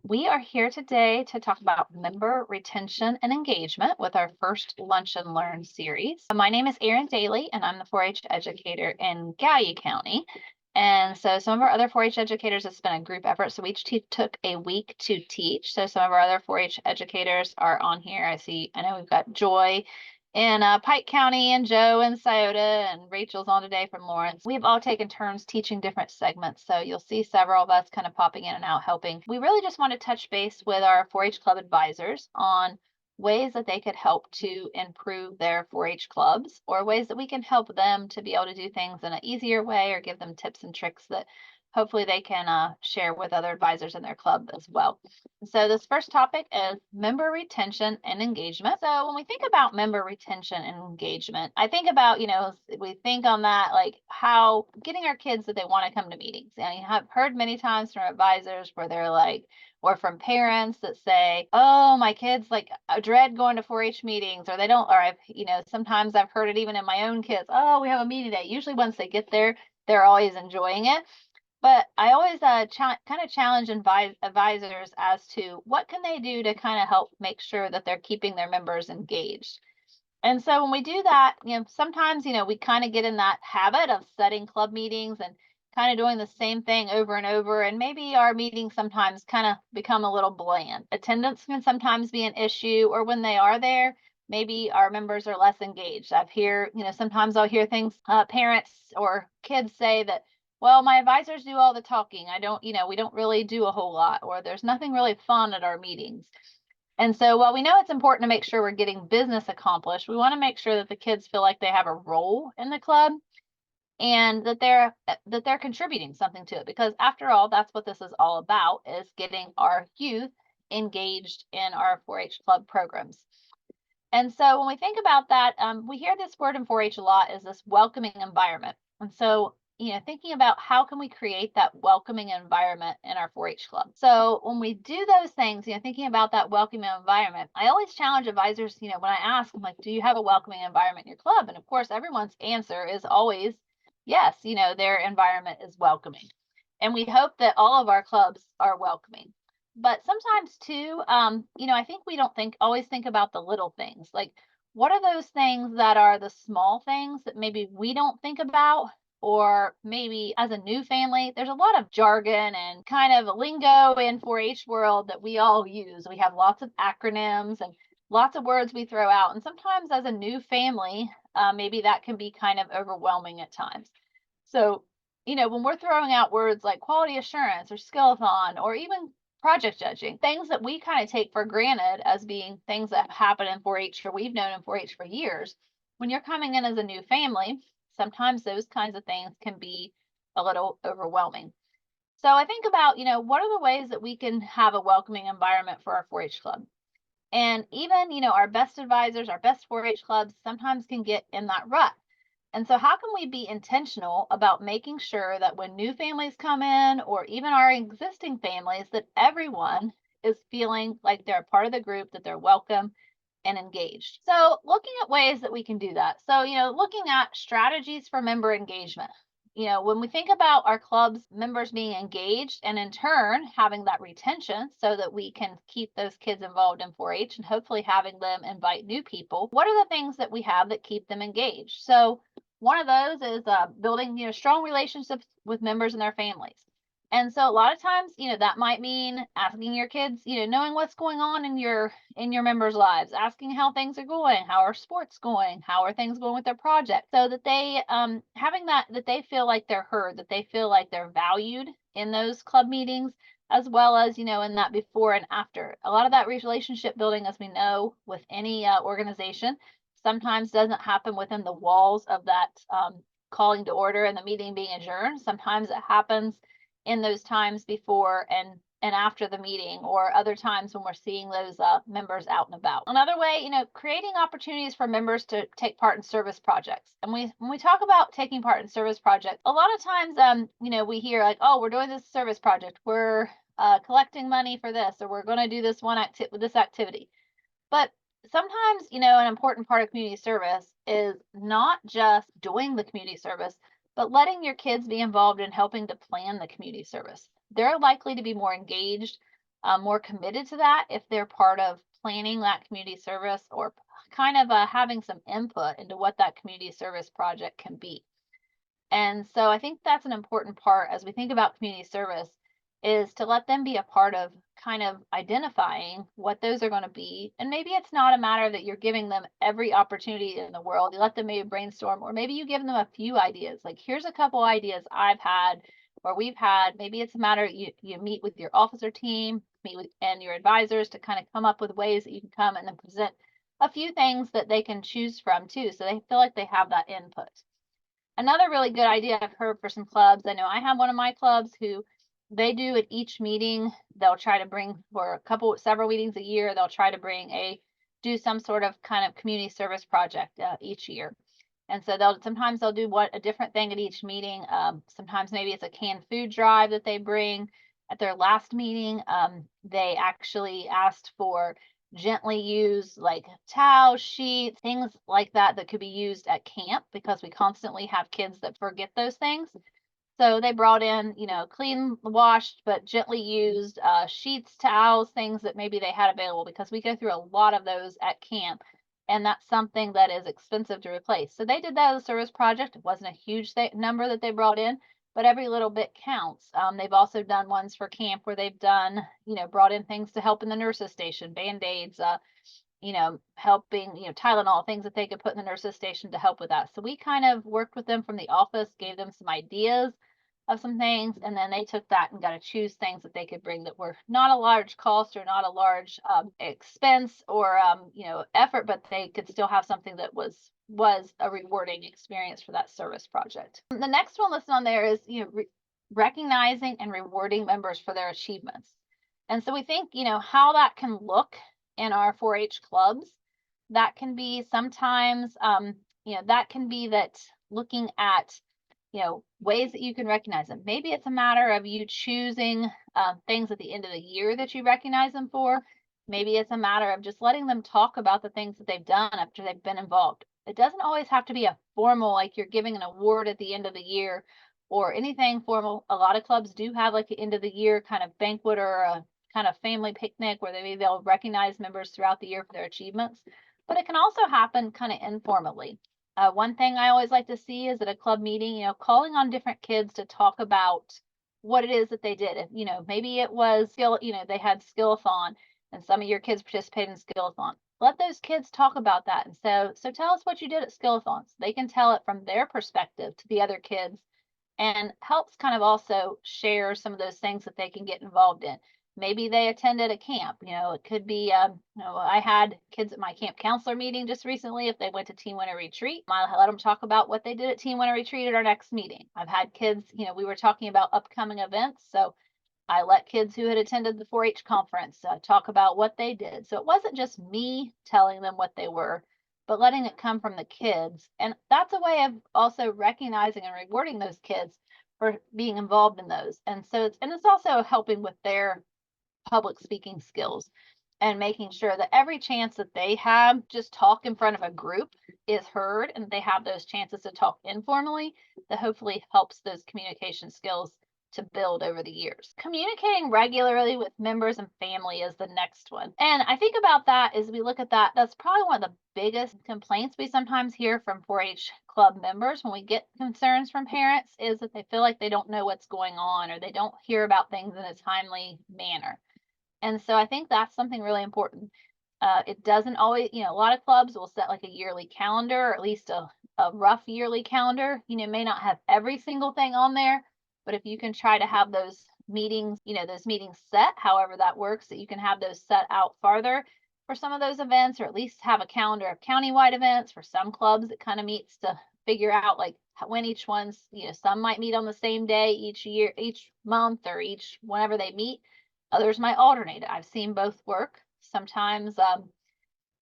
We are here today to talk about member retention and engagement with our first Lunch and Learn series. My name is Erin Dailey, and I'm the 4-H educator in Gallia County. And so some of our other 4-H educators, it's been a group effort. So we each took a week to teach. So some of our other 4-H educators are on here. I know we've got Joy in Pike County, and Joe in Scioto, and Rachel's on today from Lawrence. We've all taken turns teaching different segments, so you'll see several of us kind of popping in and out helping. We really just want to touch base with our 4-H club advisors on ways that they could help to improve their 4-H clubs, or ways that we can help them to be able to do things in an easier way, or give them tips and tricks that hopefully they can share with other advisors in their club as well. So this first topic is member retention and engagement. So when we think about member retention and engagement, I think about, we think on that, like how getting our kids that they want to come to meetings. And I have heard many times from advisors where they're like, or from parents that say, oh, my kids like dread going to 4-H meetings, or they don't, or sometimes I've heard it even in my own kids. Oh, we have a meeting day. Usually once they get there, they're always enjoying it. But I always kind of challenge advisors as to what can they do to kind of help make sure that they're keeping their members engaged. And so when we do that, sometimes, we kind of get in that habit of setting club meetings and kind of doing the same thing over and over. And maybe our meetings sometimes kind of become a little bland. Attendance can sometimes be an issue, or when they are there, maybe our members are less engaged. Sometimes I'll hear things, parents or kids say that, well, my advisors do all the talking. We don't really do a whole lot, or there's nothing really fun at our meetings. And so while we know it's important to make sure we're getting business accomplished, we want to make sure that the kids feel like they have a role in the club and that they're contributing something to it. Because after all, that's what this is all about, is getting our youth engaged in our 4-H club programs. And so when we think about that, we hear this word in 4-H a lot, is this welcoming environment. And so thinking about how can we create that welcoming environment in our 4-H club. So when we do those things, thinking about that welcoming environment, I always challenge advisors, when I ask them, like, do you have a welcoming environment in your club? And of course, everyone's answer is always yes, their environment is welcoming. And we hope that all of our clubs are welcoming. But sometimes too, I think we don't always think about the little things. Like, what are those things that are the small things that maybe we don't think about? Or maybe as a new family, there's a lot of jargon and kind of lingo in 4-H world that we all use. We have lots of acronyms and lots of words we throw out. And sometimes as a new family, maybe that can be kind of overwhelming at times. So, when we're throwing out words like quality assurance or skill-a-thon or even project judging, things that we kind of take for granted as being things that happen in 4-H or we've known in 4-H for years, when you're coming in as a new family, sometimes those kinds of things can be a little overwhelming. So I think about, what are the ways that we can have a welcoming environment for our 4-H club? And even, our best advisors, our best 4-H clubs sometimes can get in that rut. And so how can we be intentional about making sure that when new families come in, or even our existing families, that everyone is feeling like they're a part of the group, that they're welcome and engaged? So looking at ways that we can do that. So, looking at strategies for member engagement. When we think about our club's members being engaged and in turn having that retention so that we can keep those kids involved in 4-H and hopefully having them invite new people, what are the things that we have that keep them engaged? So one of those is building, strong relationships with members and their families. And so a lot of times, that might mean asking your kids, knowing what's going on in your members' lives, asking how things are going, how are sports going, how are things going with their project, so that they having that they feel like they're heard, that they feel like they're valued in those club meetings, as well as, in that before and after. A lot of that relationship building, as we know, with any organization, sometimes doesn't happen within the walls of that calling to order and the meeting being adjourned. Sometimes it happens in those times before and after the meeting, or other times when we're seeing those members out and about. Another way, creating opportunities for members to take part in service projects. And when we talk about taking part in service projects, a lot of times, we hear like, oh, we're doing this service project, we're collecting money for this, or we're going to do this this activity. But sometimes, an important part of community service is not just doing the community service, but letting your kids be involved in helping to plan the community service. They're likely to be more engaged more committed to that if they're part of planning that community service or kind of having some input into what that community service project can be. And so I think that's an important part as we think about community service, is to let them be a part of kind of identifying what those are going to be. And maybe it's not a matter that you're giving them every opportunity in the world. You let them maybe brainstorm, or maybe you give them a few ideas. Like, here's a couple ideas I've had or we've had. Maybe it's a matter you meet with your officer team, meet with and your advisors to kind of come up with ways that you can come and then present a few things that they can choose from too, so they feel like they have that input. Another really good idea I've heard for some clubs, I know I have one of my clubs who they do at each meeting, they'll try to bring, for several meetings a year, they'll try to do some sort of kind of community service project each year. And so sometimes they'll do a different thing at each meeting. Sometimes maybe it's a canned food drive that they bring. At their last meeting, they actually asked for gently used like towel sheets, things like that could be used at camp, because we constantly have kids that forget those things. So they brought in, clean, washed, but gently used sheets, towels, things that maybe they had available, because we go through a lot of those at camp. And that's something that is expensive to replace. So they did that as a service project. It wasn't a huge number that they brought in, but every little bit counts. They've also done ones for camp where they've done, brought in things to help in the nurses station, Band-Aids, helping, Tylenol, things that they could put in the nurses station to help with that. So we kind of worked with them from the office, gave them some ideas of some things, and then they took that and got to choose things that they could bring that were not a large cost or not a large expense or effort, but they could still have something that was a rewarding experience for that service project. The next one listed on there is recognizing and rewarding members for their achievements. And so we think how that can look in our 4-H clubs. That can be sometimes that can be that looking at ways that you can recognize them. Maybe it's a matter of you choosing things at the end of the year that you recognize them for. Maybe it's a matter of just letting them talk about the things that they've done after they've been involved. It doesn't always have to be a formal, like you're giving an award at the end of the year or anything formal. A lot of clubs do have like an end of the year kind of banquet or a kind of family picnic where they'll recognize members throughout the year for their achievements. But it can also happen kind of informally. One thing I always like to see is at a club meeting, calling on different kids to talk about what it is that they did. Maybe it was they had skill-a-thon and some of your kids participated in skill-a-thon. Let those kids talk about that. And so tell us what you did at skill-a-thons. They can tell it from their perspective to the other kids, and helps kind of also share some of those things that they can get involved in. Maybe they attended a camp, it could be, I had kids at my camp counselor meeting just recently. If they went to Teen Winter Retreat, I let them talk about what they did at Teen Winter Retreat at our next meeting. I've had kids, we were talking about upcoming events. So I let kids who had attended the 4-H conference talk about what they did. So it wasn't just me telling them what they were, but letting it come from the kids. And that's a way of also recognizing and rewarding those kids for being involved in those. And so it's also helping with their public speaking skills and making sure that every chance that they have just talk in front of a group is heard, and they have those chances to talk informally, that hopefully helps those communication skills to build over the years. Communicating regularly with members and family is the next one. And I think about that as we look at that, that's probably one of the biggest complaints we sometimes hear from 4-H club members when we get concerns from parents, is that they feel like they don't know what's going on, or they don't hear about things in a timely manner. And so I think that's something really important. It doesn't always, a lot of clubs will set like a yearly calendar, or at least a rough yearly calendar. May not have every single thing on there, but if you can try to have those meetings, those meetings set, however that works, that you can have those set out farther for some of those events, or at least have a calendar of countywide events. For some clubs, it kind of meets to figure out like when each one's, some might meet on the same day each year, each month, or whenever they meet. Others might alternate. I've seen both work. Sometimes,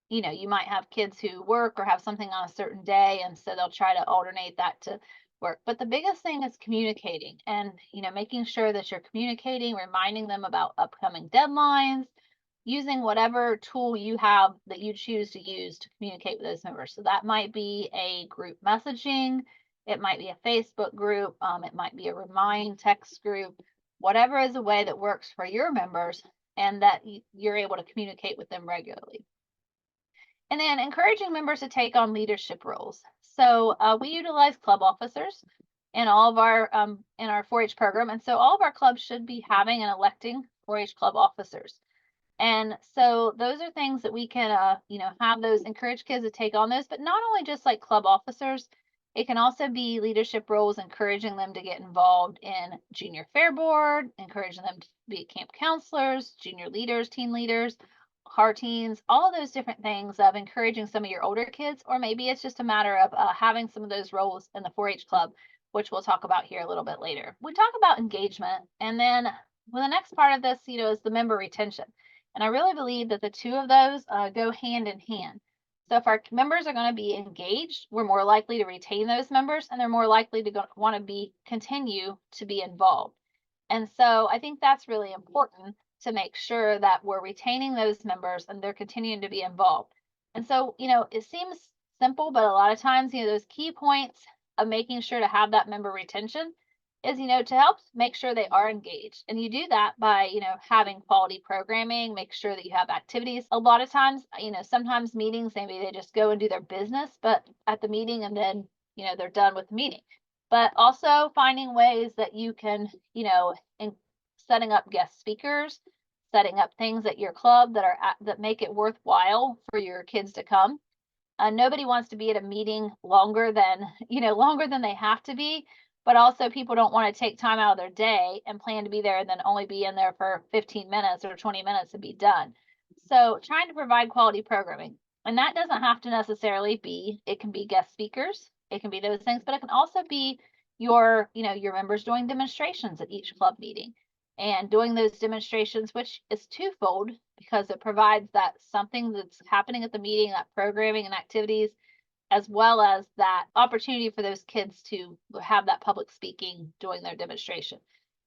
you might have kids who work or have something on a certain day, and so they'll try to alternate that to work. But the biggest thing is communicating, and, making sure that you're communicating, reminding them about upcoming deadlines, using whatever tool you have that you choose to use to communicate with those members. So that might be a group messaging, it might be a Facebook group, it might be a remind text group. Whatever is a way that works for your members, and that you're able to communicate with them regularly. And then encouraging members to take on leadership roles. So we utilize club officers in all of our in our 4-H program, and so all of our clubs should be having and electing 4-H club officers. And so those are things that we can have those, encourage kids to take on those, but not only just like club officers, it can also be leadership roles, encouraging them to get involved in junior fair board, encouraging them to be camp counselors, junior leaders, teen leaders, teens, all of those different things of encouraging some of your older kids, or maybe it's just a matter of having some of those roles in the 4-H club, which we'll talk about here a little bit later. We talk about engagement, and then the next part of this, is the member retention. And I really believe that the two of those go hand in hand. So if our members are going to be engaged, we're more likely to retain those members, and they're more likely to want to continue to be involved. And so I think that's really important, to make sure that we're retaining those members and they're continuing to be involved. And so, it seems simple, but a lot of times, those key points of making sure to have that member retention is, to help make sure they are engaged. And you do that by, having quality programming, make sure that you have activities. A lot of times, sometimes meetings, maybe they just go and do their business, but at the meeting, and then, they're done with the meeting. But also finding ways that you can, setting up guest speakers, setting up things at your club that make it worthwhile for your kids to come. Nobody wants to be at a meeting longer than they have to be, but also people don't want to take time out of their day and plan to be there and then only be in there for 15 minutes or 20 minutes and be done. So trying to provide quality programming, and that doesn't have to necessarily be, it can be guest speakers, it can be those things, but it can also be your members doing demonstrations at each club meeting, and doing those demonstrations, which is twofold, because it provides that something that's happening at the meeting, that programming and activities, as well as that opportunity for those kids to have that public speaking doing their demonstration.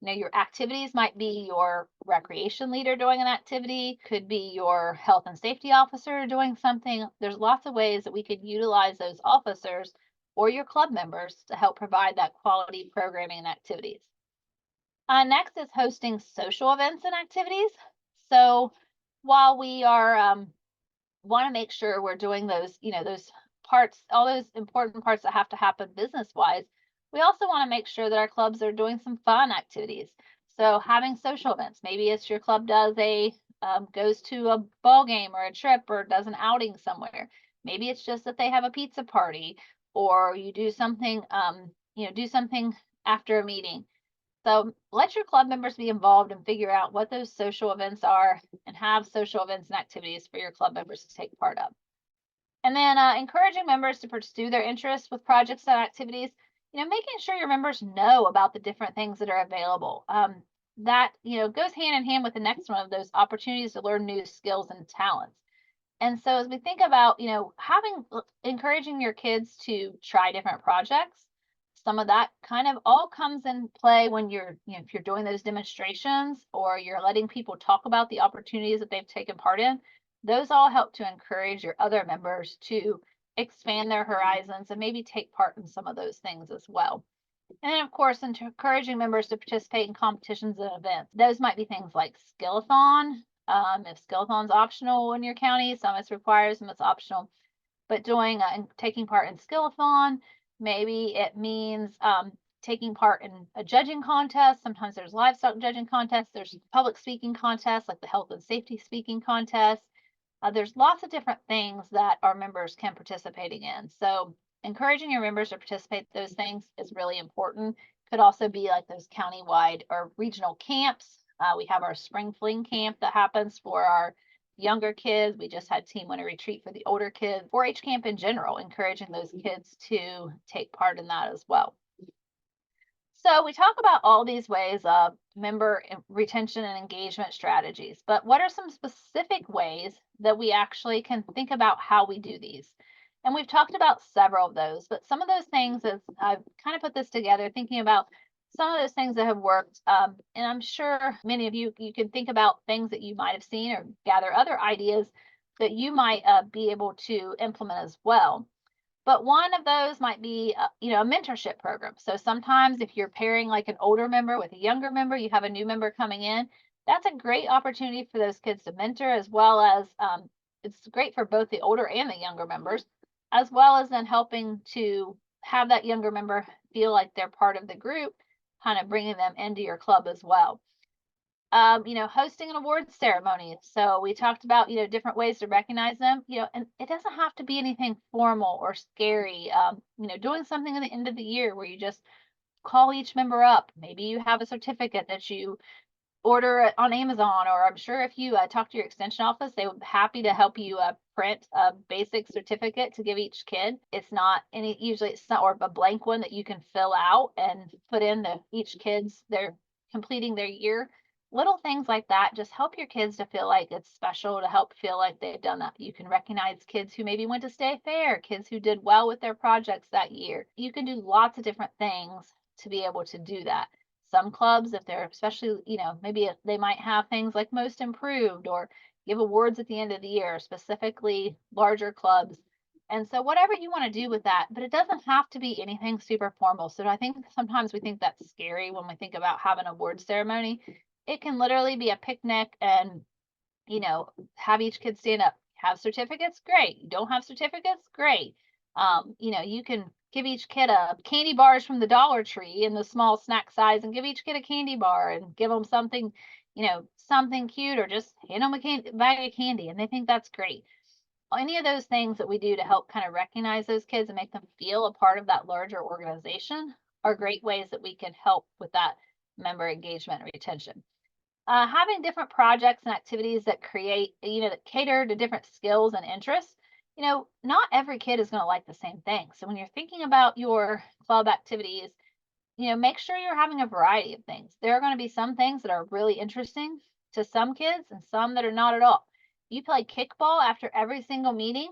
Your activities might be your recreation leader doing an activity, could be your health and safety officer doing something. There's lots of ways that we could utilize those officers or your club members to help provide that quality programming and activities. Next is hosting social events and activities. So while we are want to make sure we're doing those, those parts, all those important parts that have to happen business-wise, we also want to make sure that our clubs are doing some fun activities. So having social events, maybe it's your club goes to a ball game or a trip, or does an outing somewhere. Maybe it's just that they have a pizza party, or you do something, do something after a meeting. So let your club members be involved and figure out what those social events are, and have social events and activities for your club members to take part of. And then encouraging members to pursue their interests with projects and activities, making sure your members know about the different things that are available. That, goes hand in hand with the next one of those opportunities to learn new skills and talents. And so as we think about, encouraging your kids to try different projects, some of that kind of all comes in play when if you're doing those demonstrations, or you're letting people talk about the opportunities that they've taken part in. Those all help to encourage your other members to expand their horizons and maybe take part in some of those things as well. And then, of course, encouraging members to participate in competitions and events. Those might be things like Skillathon. If Skillathon's optional in your county, some it's required, some it's optional. But taking part in Skillathon, maybe it means taking part in a judging contest. Sometimes there's livestock judging contests. There's public speaking contests, like the health and safety speaking contest. There's lots of different things that our members can participate in. So encouraging your members to participate in those things is really important. Could also be like those countywide or regional camps. We have our spring fling camp that happens for our younger kids. We just had Team Winter Retreat for the older kids. 4-H camp in general, encouraging those kids to take part in that as well. So we talk about all these ways of member retention and engagement strategies, but what are some specific ways that we actually can think about how we do these? And we've talked about several of those, but some of those things, as I've kind of put this together, thinking about some of those things that have worked, and I'm sure many of you can think about things that you might have seen, or gather other ideas that you might be able to implement as well. But one of those might be, a mentorship program. So sometimes if you're pairing like an older member with a younger member, you have a new member coming in, That's a great opportunity for those kids to mentor, as well as it's great for both the older and the younger members, as well as then helping to have that younger member feel like they're part of the group, kind of bringing them into your club as well. Hosting an awards ceremony. So we talked about, different ways to recognize them, and it doesn't have to be anything formal or scary. Doing something at the end of the year where you just call each member up. Maybe you have a certificate that you order it on Amazon, or I'm sure if you talk to your extension office, they would be happy to help you print a basic certificate to give each kid. It's not any, usually it's not, or a blank one that you can fill out and put in each kid's, they're completing their year. Little things like that just help your kids to feel like it's special, to help feel like they've done that. You can recognize kids who maybe went to state fair, kids who did well with their projects that year. You can do lots of different things to be able to do that. Some clubs, if they're especially, maybe they might have things like most improved or give awards at the end of the year, specifically larger clubs. And so whatever you want to do with that, but it doesn't have to be anything super formal. So I think sometimes we think that's scary when we think about having an award ceremony. It can literally be a picnic and, have each kid stand up. Have certificates? Great. You don't have certificates? Great. You can give each kid a candy bars from the Dollar Tree in the small snack size, and give each kid a candy bar and give them something, something cute, or just hand them a bag of candy, and they think that's great. Any of those things that we do to help kind of recognize those kids and make them feel a part of that larger organization are great ways that we can help with that member engagement and retention. Having different projects and activities that that cater to different skills and interests. Not every kid is going to like the same thing. So when you're thinking about your club activities, make sure you're having a variety of things. There are going to be some things that are really interesting to some kids and some that are not at all. You play kickball after every single meeting,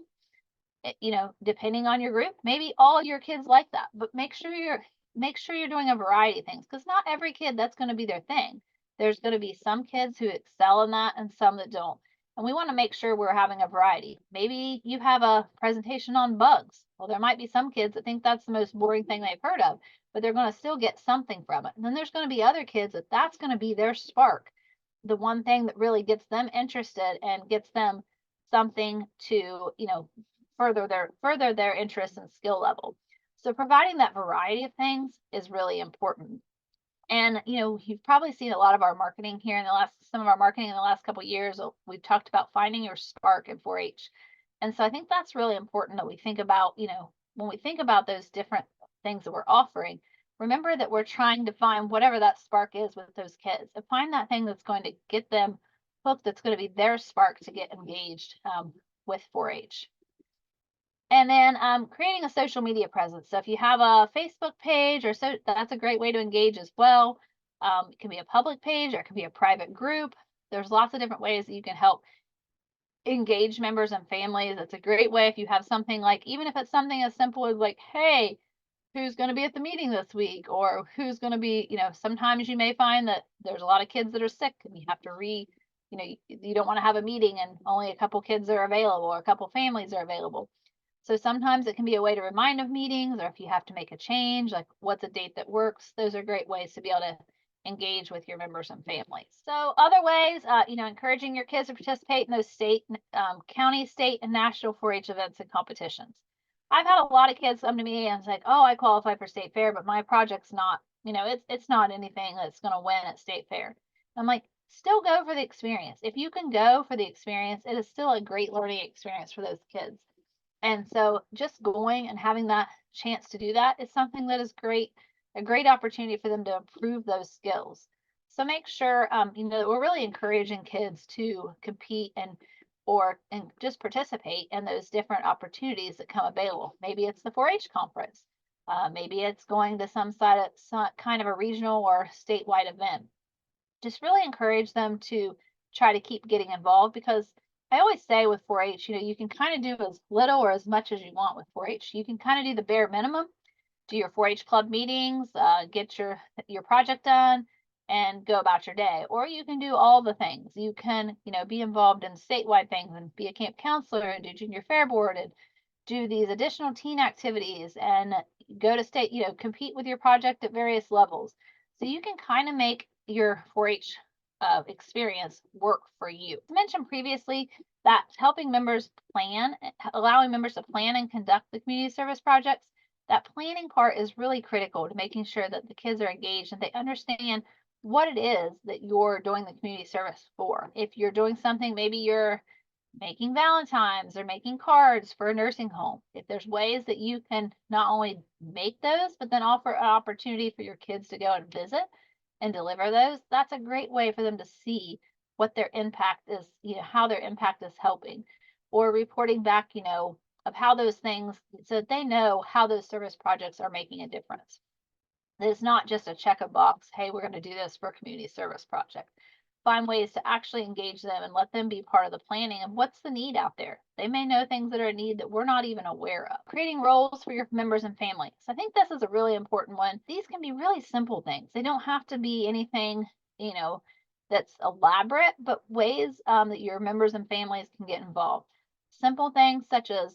depending on your group, maybe all your kids like that, but make sure you're doing a variety of things, because not every kid that's going to be their thing. There's going to be some kids who excel in that and some that don't. And we want to make sure we're having a variety. Maybe you have a presentation on bugs. Well, there might be some kids that think that's the most boring thing they've heard of, but they're going to still get something from it. And then there's going to be other kids that's going to be their spark, the one thing that really gets them interested and gets them something to, further their interest and skill level. So providing that variety of things is really important. And you've probably seen a lot of our marketing here some of our marketing in the last couple of years. We've talked about finding your spark in 4-H. And so I think that's really important that we think about, when we think about those different things that we're offering, remember that we're trying to find whatever that spark is with those kids, and find that thing that's going to get them hooked, that's going to be their spark to get engaged with 4-H. And then creating a social media presence. So if you have a Facebook page, that's a great way to engage as well. It can be a public page, or it can be a private group. There's lots of different ways that you can help engage members and families. It's a great way if you have something like, even if it's something as simple as like, hey, who's going to be at the meeting this week, or who's going to be, sometimes you may find that there's a lot of kids that are sick and you have to you don't want to have a meeting and only a couple kids are available, or a couple families are available. So sometimes it can be a way to remind of meetings, or if you have to make a change, like what's a date that works. Those are great ways to be able to engage with your members and families. So other ways, encouraging your kids to participate in those county, state, and national 4-H events and competitions. I've had a lot of kids come to me and say, oh, I qualify for state fair, but my project's not, it's not anything that's going to win at state fair. I'm like, still go for the experience. If you can go for the experience, it is still a great learning experience for those kids. And so just going and having that chance to do that is something that is a great opportunity for them to improve those skills. So make sure, that we're really encouraging kids to compete and just participate in those different opportunities that come available. Maybe it's the 4-H conference. Maybe it's going to some kind of a regional or statewide event. Just really encourage them to try to keep getting involved, because I always say with 4-H, you can kind of do as little or as much as you want with 4-H. You can kind of do the bare minimum, do your 4-H club meetings, get your project done, and go about your day. Or you can do all the things. You can, be involved in statewide things and be a camp counselor and do junior fair board and do these additional teen activities and go to state, compete with your project at various levels. So you can kind of make your 4-H experience work for you. I mentioned previously that helping members plan, allowing members to plan and conduct the community service projects, that planning part is really critical to making sure that the kids are engaged and they understand what it is that you're doing the community service for. If you're doing something, maybe you're making Valentines or making cards for a nursing home. If there's ways that you can not only make those, but then offer an opportunity for your kids to go and visit and deliver those, that's a great way for them to see what their impact is, how their impact is helping, or reporting back, of how those things, so that they know how those service projects are making a difference. It's not just a check a box, hey, we're going to do this for a community service project. Find ways to actually engage them and let them be part of the planning of what's the need out there. They may know things that are a need that we're not even aware of. Creating roles for your members and families. I think this is a really important one. These can be really simple things. They don't have to be anything, that's elaborate, but ways that your members and families can get involved. Simple things such as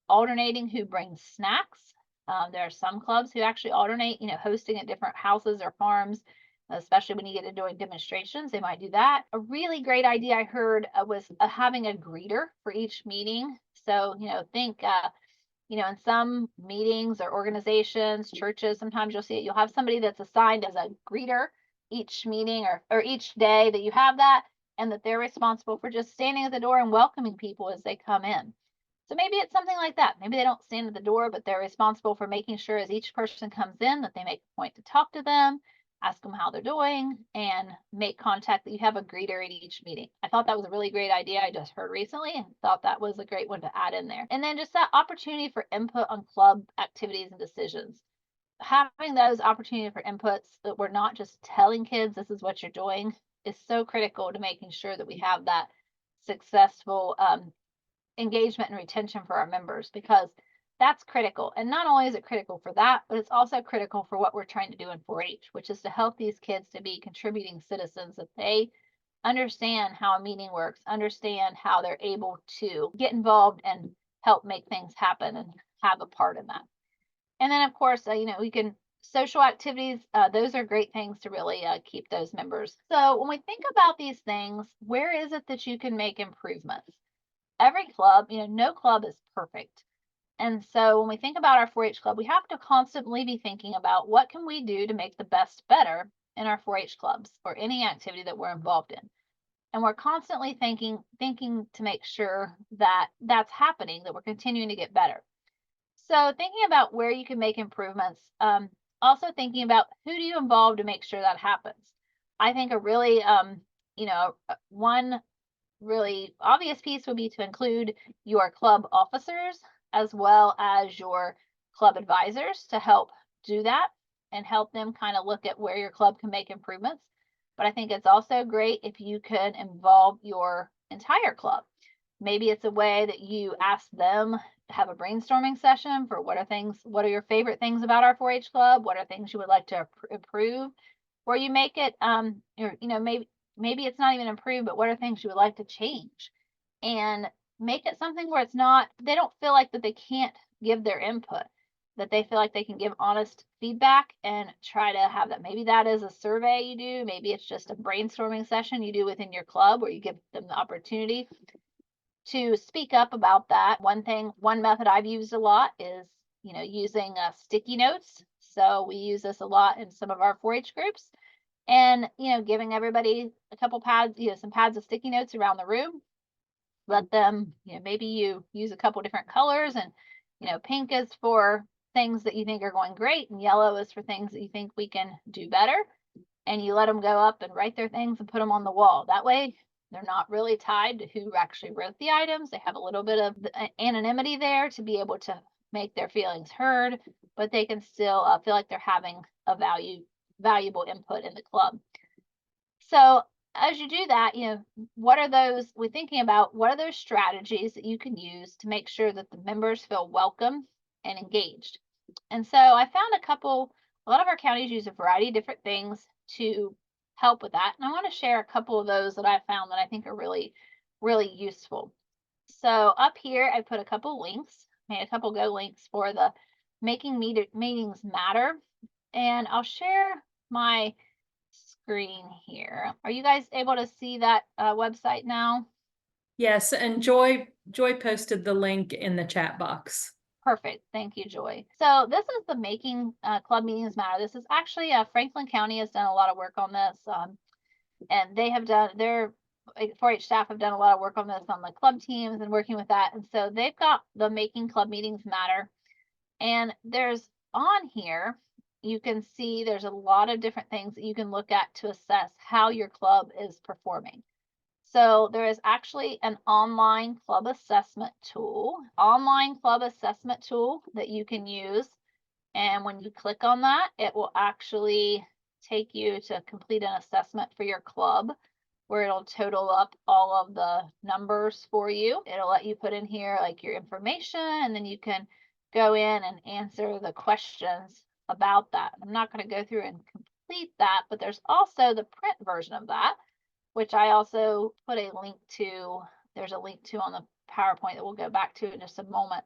alternating who brings snacks. There are some clubs who actually alternate, hosting at different houses or farms, especially when you get into doing demonstrations, they might do that. A really great idea I heard was having a greeter for each meeting. So, think, in some meetings or organizations, churches, sometimes you'll see it, you'll have somebody that's assigned as a greeter each meeting or each day that you have that, and that they're responsible for just standing at the door and welcoming people as they come in. So maybe it's something like that. Maybe they don't stand at the door, but they're responsible for making sure as each person comes in that they make a point to talk to them, ask them how they're doing, and make contact, that you have a greeter at each meeting. I thought that was a really great idea I just heard recently and thought that was a great one to add in there. And then just that opportunity for input on club activities and decisions. Having those opportunity for inputs that we're not just telling kids this is what you're doing is so critical to making sure that we have that successful engagement and retention for our members, because that's critical. And not only is it critical for that, but it's also critical for what we're trying to do in 4-H, which is to help these kids to be contributing citizens, that they understand how a meeting works, understand how they're able to get involved and help make things happen and have a part in that. And then, of course, we can social activities. Those are great things to really keep those members. So when we think about these things, where is it that you can make improvements? Every club, no club is perfect. And so when we think about our 4-H club, we have to constantly be thinking about what can we do to make the best better in our 4-H clubs or any activity that we're involved in. And we're constantly thinking to make sure that that's happening, that we're continuing to get better. So thinking about where you can make improvements, also thinking about who do you involve to make sure that happens. I think a really, one really obvious piece would be to include your club officers as well as your club advisors to help do that and help them kind of look at where your club can make improvements. But I think it's also great if you could involve your entire club. Maybe it's a way that you ask them to have a brainstorming session for what are your favorite things about our 4-H club? What are things you would like to improve? Or you make it, maybe it's not even improved, but what are things you would like to change? And make it something where they don't feel like that they can't give their input, that they feel like they can give honest feedback and try to have that. Maybe that is a survey you do. Maybe it's just a brainstorming session you do within your club where you give them the opportunity to speak up about that. One method I've used a lot is, using sticky notes. So we use this a lot in some of our 4-H groups. And, giving everybody a couple pads, some pads of sticky notes around the room. Let them, maybe you use a couple different colors, and, pink is for things that you think are going great, and yellow is for things that you think we can do better. And you let them go up and write their things and put them on the wall. That way, they're not really tied to who actually wrote the items. They have a little bit of anonymity there to be able to make their feelings heard, but they can still feel like they're having a valuable input in the club. So as you do that, we're thinking about what are those strategies that you can use to make sure that the members feel welcome and engaged. And so I found a lot of our counties use a variety of different things to help with that. And I want to share a couple of those that I found that I think are really, really useful. So up here, I put a couple links, made a couple Go links for the Making Meetings Matter. And I'll share my screen here. Are you guys able to see that website now? Yes, and Joy posted the link in the chat box. Perfect. Thank you, Joy. So this is the Making Club Meetings Matter. This is actually Franklin County has done a lot of work on this, and they have done their 4-H staff have done a lot of work on this on the club teams and working with that. And so they've got the Making Club Meetings Matter, and there's on here you can see there's a lot of different things that you can look at to assess how your club is performing. So there is actually an online club assessment tool that you can use. And when you click on that, it will actually take you to complete an assessment for your club, where it'll total up all of the numbers for you. It'll let you put in here like your information, and then you can go in and answer the questions about that. I'm not going to go through and complete that, but there's also the print version of that, which I also put a link to. There's a link to on the PowerPoint that we'll go back to in just a moment.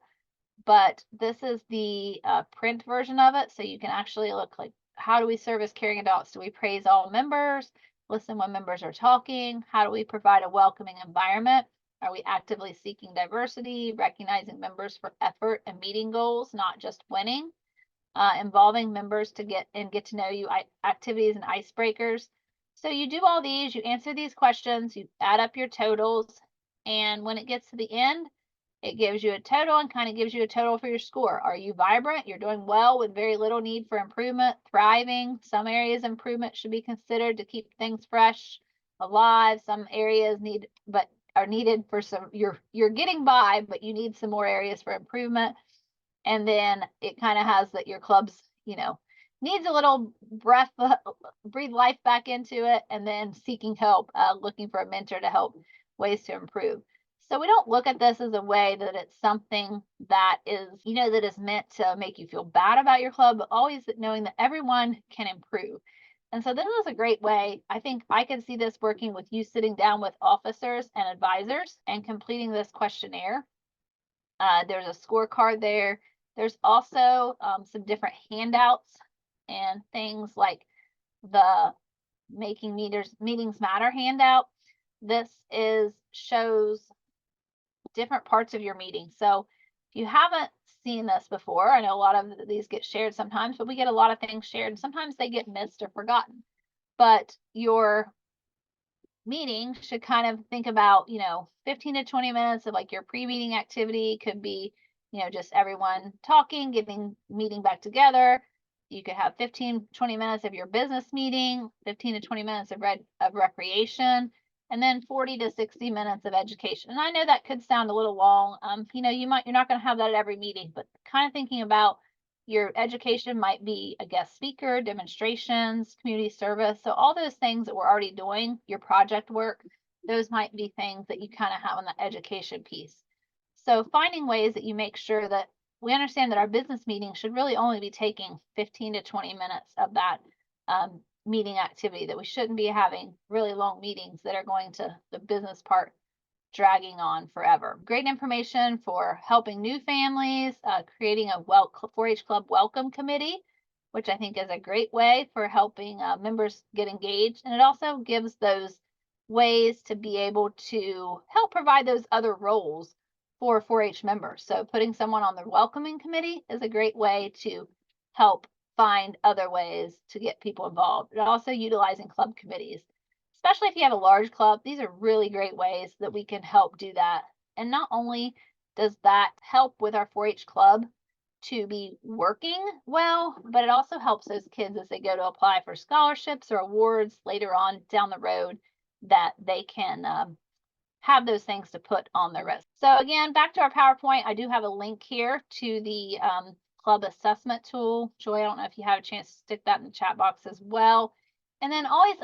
But this is the print version of it. So you can actually look like, how do we serve as caring adults? Do we praise all members? Listen when members are talking? How do we provide a welcoming environment? Are we actively seeking diversity, recognizing members for effort and meeting goals, not just winning? Involving members to get to know you activities and icebreakers. So you do all these, you answer these questions, you add up your totals, and when it gets to the end, it gives you a total and kind of gives you a total for your score. Are you vibrant? You're doing well with very little need for improvement, thriving. Some areas improvement should be considered to keep things fresh, alive. Some areas are needed for some, you're getting by, but you need some more areas for improvement. And then it kind of has that your club's, needs a little breathe life back into it, and then seeking help, looking for a mentor to help ways to improve. So we don't look at this as a way that it's something that is, that is meant to make you feel bad about your club, but always knowing that everyone can improve. And so this is a great way. I think I can see this working with you sitting down with officers and advisors and completing this questionnaire. There's a scorecard there. There's also some different handouts and things like the Making Meetings Matter handout. This shows different parts of your meeting. So if you haven't seen this before, I know a lot of these get shared sometimes, but we get a lot of things shared. Sometimes they get missed or forgotten. But your meeting should kind of think about, 15 to 20 minutes of like your pre-meeting activity. Could be, just everyone talking, meeting back together. You could have 15, 20 minutes of your business meeting, 15 to 20 minutes of recreation, and then 40 to 60 minutes of education. And I know that could sound a little long. You're not going to have that at every meeting, but kind of thinking about your education might be a guest speaker, demonstrations, community service. So all those things that we're already doing, your project work, those might be things that you kind of have on the education piece. So finding ways that you make sure that we understand that our business meeting should really only be taking 15 to 20 minutes of that meeting activity, that we shouldn't be having really long meetings that are going to the business part dragging on forever. Great information for helping new families, creating a 4-H club welcome committee, which I think is a great way for helping members get engaged. And it also gives those ways to be able to help provide those other roles for 4-H members. So putting someone on the welcoming committee is a great way to help find other ways to get people involved. And also utilizing club committees. Especially if you have a large club, these are really great ways that we can help do that. And not only does that help with our 4-H club to be working well, but it also helps those kids as they go to apply for scholarships or awards later on down the road, that they can have those things to put on their resume. So again, back to our PowerPoint, I do have a link here to the club assessment tool. Joy, I don't know if you have a chance to stick that in the chat box as well. And then always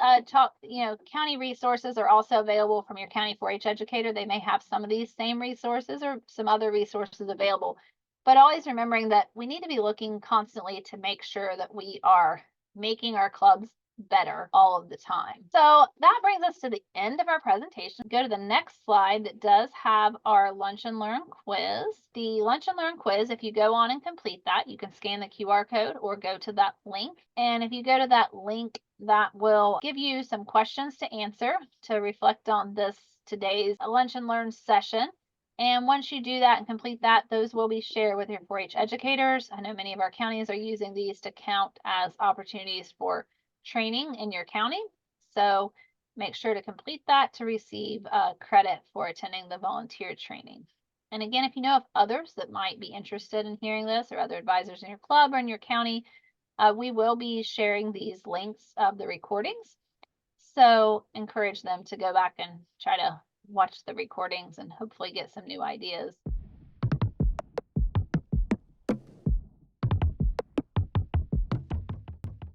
county resources are also available from your county 4-H educator. They may have some of these same resources or some other resources available, but always remembering that we need to be looking constantly to make sure that we are making our clubs better all of the time. So that brings us to the end of our presentation. Go to the next slide that does have our Lunch and Learn quiz. The Lunch and Learn quiz, if you go on and complete that, you can scan the QR code or go to that link. And if you go to that link that will give you some questions to answer to reflect on today's lunch and learn session. And once you do that and complete that, those will be shared with your 4-H educators. I know many of our counties are using these to count as opportunities for training in your county. So make sure to complete that to receive credit for attending the volunteer training. And again, if you know of others that might be interested in hearing this, or other advisors in your club or in your county, we will be sharing these links of the recordings. So encourage them to go back and try to watch the recordings and hopefully get some new ideas.